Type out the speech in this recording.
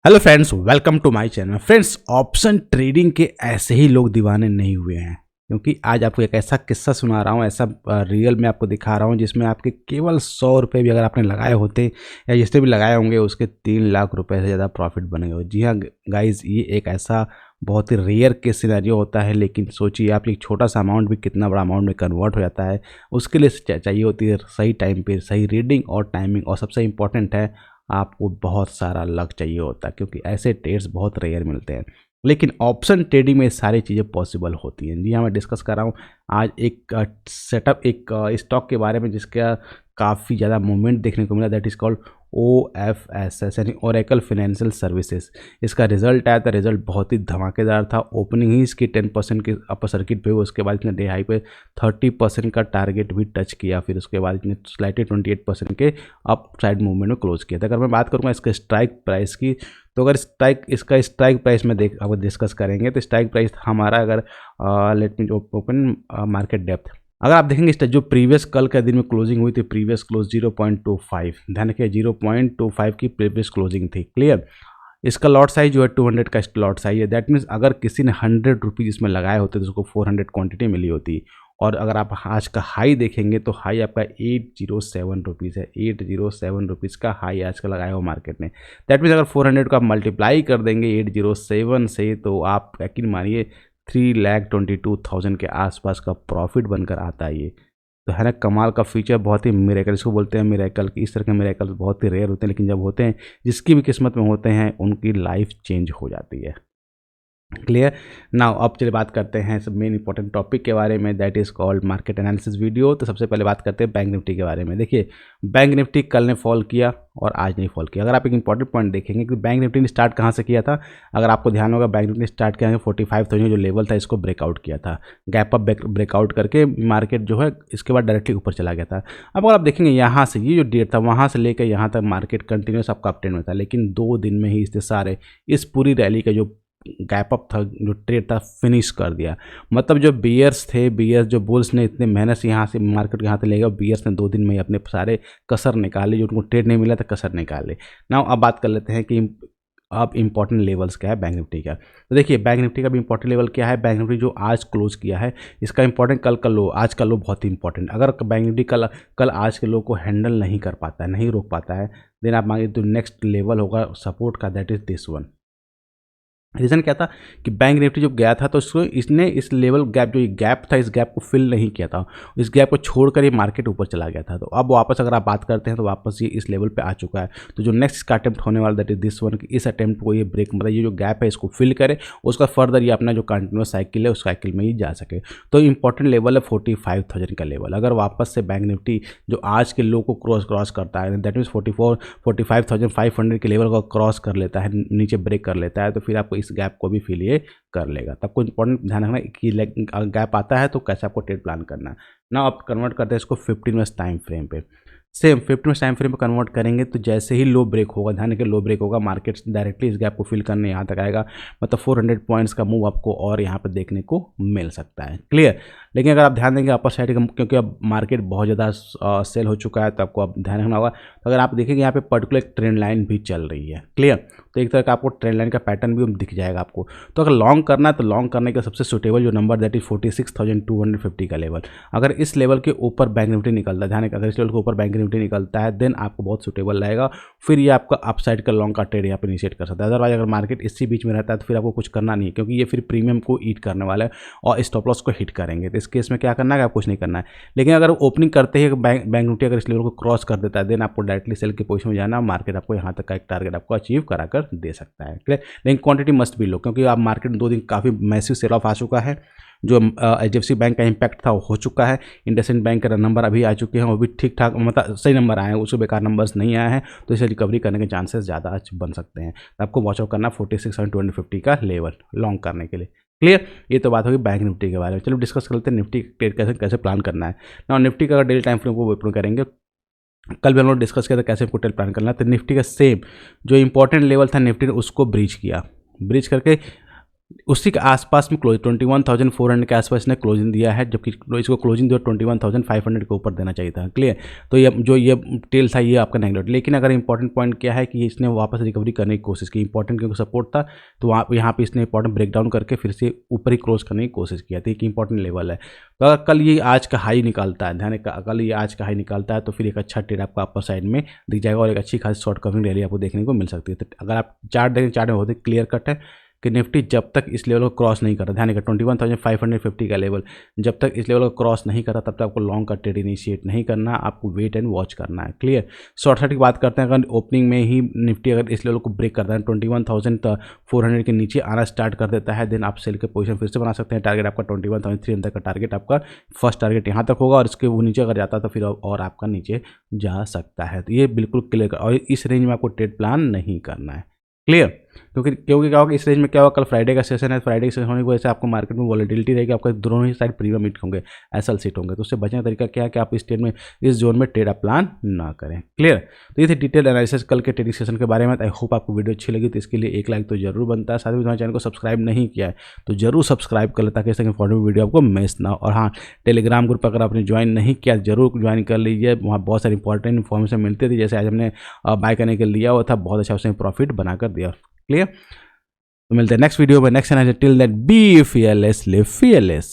Hello friends, welcome to my channel. Friends, option trading के ऐसे ही लोग दीवाने नहीं हुए हैं, क्योंकि आज आपको एक ऐसा किस्सा सुना रहा हूँ, ऐसा रियल में आपको दिखा रहा हूँ जिसमें आपके केवल 100 रुपये भी अगर आपने लगाए होते या जिसने भी लगाए होंगे उसके 3 लाख रुपए से ज़्यादा प्रॉफिट बनेगा। जी हाँ गाइज, ये एक ऐसा बहुत ही रेयर केस सिनेरियो होता है, लेकिन सोचिए आप एक छोटा सा अमाउंट भी कितना बड़ा अमाउंट में कन्वर्ट हो जाता है। उसके लिए चाहिए होती है सही टाइम पे सही रीडिंग और टाइमिंग, और सबसे इम्पॉर्टेंट है आपको बहुत सारा लक चाहिए होता है, क्योंकि ऐसे ट्रेड्स बहुत रेयर मिलते हैं। लेकिन ऑप्शन ट्रेडिंग में सारी चीज़ें पॉसिबल होती हैं। जी हाँ, मैं डिस्कस कर रहा हूँ आज एक सेटअप, एक स्टॉक के बारे में जिसका काफ़ी ज़्यादा मूवमेंट देखने को मिला। दैट इज़ कॉल्ड OFSS यानी ओरेकल फाइनेंशियल सर्विसेज। इसका रिजल्ट आया था, रिजल्ट बहुत ही धमाकेदार था। ओपनिंग ही इसकी 10% के अपर सर्किट पे हुई, उसके बाद इसने डे हाई पे 30% का टारगेट भी टच किया, फिर उसके बाद इसने स्लाइटली 28% के अप साइड मूवमेंट में क्लोज किया था। अगर मैं बात करूँगा इसके स्ट्राइक प्राइस की, तो अगर इसका स्ट्राइक प्राइस में अगर डिस्कस करेंगे तो स्ट्राइक प्राइस हमारा, अगर let me open market depth, अगर आप देखेंगे इस जो प्रीवियस कल के दिन में क्लोजिंग हुई थी, प्रीवियस क्लोज 0.25, ध्यान रखिए 0.25 की प्रीवियस क्लोजिंग थी। क्लियर। इसका लॉट साइज जो है 200 का लॉट साइज है। दैट मीन्स अगर किसी ने 100 रुपीज़ इसमें लगाए होते तो उसको 400 क्वांटिटी मिली होती। और अगर आप आज का हाई देखेंगे तो हाई आपका 807 रुपीज़ है। 807 रुपीज़ का हाई आज का लगाया हो मार्केट ने। दैट मीन्स अगर 400 को आप मल्टीप्लाई कर देंगे 807 से, तो आप यकीन मानिए 3,22,000 के आसपास का प्रॉफिट बनकर आता है। ये तो है ना कमाल का फीचर, बहुत ही मिरेकल इसको बोलते हैं। मिरेकल की इस तरह के मिरेकल बहुत ही रेयर होते हैं, लेकिन जब होते हैं, जिसकी भी किस्मत में होते हैं, उनकी लाइफ चेंज हो जाती है। क्लियर। नाउ अब चलिए बात करते हैं सब मेन इंपॉर्टेंट टॉपिक के बारे में, that is called market analysis video. तो सबसे पहले बात करते हैं बैंक निफ्टी के बारे में। देखिए, बैंक निफ्टी कल ने फॉल किया और आज नहीं फॉल किया। अगर आप एक इंपॉर्टेंट पॉइंट देखेंगे कि बैंक निफ्टी ने स्टार्ट कहाँ से किया था, अगर आपको ध्यान होगा बैंक निफ्टी ने स्टार्ट किया 45,000 जो लेवल था, इसको ब्रेकआउट किया था। गैप अप ब्रेकआउट करके मार्केट जो है इसके बाद डायरेक्टली ऊपर चला गया था। अब अगर आप देखेंगे यहाँ से ये जो डेट था, वहाँ से लेकर यहाँ तक मार्केट कंटिन्यूस आपका अपट्रेंड में था, लेकिन 2 दिन में ही इसने सारे इस पूरी रैली का जो गैप अप था, जो ट्रेड था, फिनिश कर दिया। मतलब जो बियर्स थे, बियर्स जो बुल्स ने इतने मेहनत से यहाँ से मार्केट यहाँ से ले गया, बियर्स ने 2 दिन में ही अपने सारे कसर निकाले, जो उनको ट्रेड नहीं मिला था कसर निकाले। नाउ अब बात कर लेते हैं कि अब इंपॉर्टेंट लेवल्स क्या है बैंक निफ्टी का। तो देखिए, बैंक निफ्टी का भी इंपॉर्टेंट लेवल क्या है। बैंक निफ्टी जो आज क्लोज किया है, इसका इंपॉर्टेंट कल का लो, आज का लो बहुत ही इंपॉर्टेंट। अगर बैंक निफ्टी कल आज के लो को हैंडल नहीं कर पाता है, नहीं रोक पाता है, देन आप मांगे तो नेक्स्ट लेवल होगा सपोर्ट का, that is this one. Reason क्या था कि बैंक निफ्टी जब गया था तो इसने इस लेवल गैप, जो ये गैप था, इस गैप को फिल नहीं किया था। इस गैप को छोड़कर ये मार्केट ऊपर चला गया था। तो अब वापस अगर आप बात करते हैं तो वापस ये इस लेवल पे आ चुका है। तो जो नेक्स्ट का अटेम्प्ट होने वाला, दैट इज दिस वन, इस अटेम्प्ट को ये ब्रेक, मतलब ये जो गैप है इसको फिल करे, उसका फर्दर ये अपना जो कंटिन्यूस साइकिल है उस साइकिल में ही जा सके। तो इंपॉर्टेंट लेवल है 45,000 का लेवल। अगर वापस से बैंक निफ्टी जो आज के लो को क्रॉस करता है, दैट मीन्स 45,500 के लेवल को क्रॉस कर लेता है, नीचे ब्रेक कर लेता है, तो फिर आपको इस गैप को भी फिल ये कर लेगा। तब को इंपॉर्टेंट ध्यान रखना कि गैप आता है तो कैसे आपको ट्रेड प्लान करना है ना। आप कन्वर्ट करते हैं इसको 15 मिनट्स टाइम फ्रेम पे। सेम 15 मिनट्स टाइम फ्रेम पे कन्वर्ट करेंगे तो जैसे ही लो ब्रेक होगा, ध्यान रखिए लो ब्रेक होगा, मार्केट डायरेक्टली इस गैप को फिल करने यहाँ तक आएगा। मतलब 400 पॉइंट्स का मूव आपको और यहाँ पर देखने को मिल सकता है। क्लियर। लेकिन अगर आप ध्यान देंगे अपर साइड का, क्योंकि अब मार्केट बहुत ज़्यादा सेल हो चुका है, तो आपको अब ध्यान रखना होगा। तो अगर आप देखेंगे यहाँ पे पर्टिकुलर ट्रेंड लाइन भी चल रही है। क्लियर। तो एक तरह का आपको ट्रेंड लाइन का पैटर्न भी दिख जाएगा आपको। तो अगर लॉन्ग करना है तो लॉन्ग करने का सबसे सुटेबल जो नंबर, दैट इज 46,250 का लेवल। अगर इस लेवल के ऊपर बैंक निफ्टी निकलता है, ध्यान रखिए, अगर इस लेवल के ऊपर बैंक निफ्टी निकलता है, देन आपको बहुत सुटेबल रहेगा। फिर ये आपका अपसाइड का लॉन्ग का ट्रेड यहाँ पे इनिशिएट कर सकता है। अदरवाइज अगर मार्केट इसी बीच में रहता है तो फिर आपको कुछ करना नहीं है, क्योंकि ये फिर प्रीमियम को ईट करने वाला है और स्टॉप लॉस को हिट करेंगे। तो इस केस में क्या करना है, आप कुछ नहीं करना है। लेकिन अगर ओपनिंग करते ही बैंक निफ्टी अगर इस लेवल को क्रॉस कर देता है, देन आपको डायरेक्टली सेल की पोजीशन में जाना, मार्केट आपको यहाँ तक का एक टारगेट आपको अचीव कराकर दे सकता है। क्लियर। लेकिन क्वांटिटी मस्ट भी लो, क्योंकि आप मार्केट 2 दिन काफ़ी मैसिव सेल ऑफ आ चुका है। जो HDFC बैंक का इम्पैक्ट था वो हो चुका है। इंडसइंड बैंक का नंबर अभी आ चुके हैं, वो भी ठीक ठाक, मतलब सही नंबर आए हैं, उसको बेकार नंबर्स नहीं आए हैं, तो इसे रिकवरी करने के चांसेस ज़्यादा बन सकते हैं। तो आपको वॉच आउट करना 46,250 का लेवल लॉन्ग करने के लिए। क्लियर। ये तो बात होगी बैंक निफ्टी के बारे में। चलो डिस्कस करते हैं निफ्टी ट्रेड कैसे प्लान करना है ना। निफ्टी का डेली टाइम फ्रेम को ओपन करेंगे, कल भी हम लोग डिस्कस किया था कैसे ट्रेड प्लान करना है। तो निफ्टी का सेम जो इंपॉर्टेंट लेवल था निफ्टी ने उसको ब्रीच किया, ब्रीच करके उसी के आसपास में क्लोज 21,400 के आसपास इसने क्लोजिंग दिया है, जबकि इसको क्लोजिंग जो 21,500 के ऊपर देना चाहिए था। क्लियर। तो ये टेल था ये आपका नेगेटिव। लेकिन अगर इंपॉर्टेंट पॉइंट क्या है कि इसने वापस रिकवरी करने की कोशिश की, इंपॉर्टेंट क्योंकि सपोर्ट था, तो वहाँ यहाँ पे इसने इंपॉर्टेंट ब्रेकडाउन करके फिर से ऊपर ही क्लोज करने की कोशिश किया। तो एक इंपॉर्टेंट लेवल है। तो अगर कल ये आज का हाई निकालता है, ध्यान रखिएगा, कल ये आज का हाई निकालता है तो फिर एक अच्छा ट्रेड आपको अपर साइड में दिख जाएगा और एक अच्छी खासी शॉर्ट कवरिंग रैली आपको देखने को मिल सकती है। तो अगर आप चार्ट देखें, चार्ट में बहुत ही क्लियर कट है कि निफ्टी जब तक इस लेवल को क्रॉस नहीं करता, ध्यान रखिए 21,550 का लेवल जब तक इस लेवल को क्रॉस नहीं करता तब तक आपको लॉन्ग का ट्रेड इनिशिएट नहीं करना, आपको वेट एंड वॉच करना है। क्लियर। शॉर्ट सर्ट की बात करते हैं, अगर ओपनिंग में ही निफ्टी अगर इस लेवल को ब्रेक करता है 21,400 के नीचे आना स्टार्ट कर देता है, देन आप सेल के पोजीशन फिर से बना सकते हैं। टारगेट आपका 21,300 का टारगेट, आपका फर्स्ट टारगेट यहाँ तक होगा और इसके वो नीचे अगर जाता तो फिर और आपका नीचे जा सकता है। तो ये बिल्कुल क्लियर, और इस रेंज में आपको ट्रेड प्लान नहीं करना है। क्लियर। क्योंकि क्या होगा, इस रेंज में क्या होगा, कल फ्राइडे का सेशन है, फ्राइडे के सेशन होने की वजह से आपको मार्केट में वॉलेटिलिटी रहेगी, आपका दोनों ही साइड प्रीमियम हिट होंगे, एसएल सीट होंगे। तो उससे बचने का तरीका क्या है कि आप इस ट्रेड में, इस जोन में ट्रेड आप प्लान ना करें। क्लियर। तो ये थे डिटेल एनालिसिस कल के ट्रेडिंग सेशन के बारे में। आई होप आपको वीडियो अच्छी लगी, तो इसके लिए एक लाइक तो जरूर बनता है। साथ ही हमारे चैनल को सब्सक्राइब नहीं किया है तो जरूर सब्सक्राइब कर ले, ताकि इस इंपॉर्टेंट वीडियो आपको मिस ना हो। और हाँ, टेलीग्राम ग्रुप अगर आपने ज्वाइन नहीं किया जरूर ज्वाइन कर लीजिए, वहाँ बहुत सारी इंपॉर्टेंट इन्फॉर्मेशन मिलती थी। जैसे आज हमने बाय करने के लिया हुआ था, बहुत अच्छा उसने प्रॉफिट बनाकर दिया। क्लियर। तो मिलते हैं नेक्स्ट वीडियो में, next analysis. Till that be fearless, live fearless.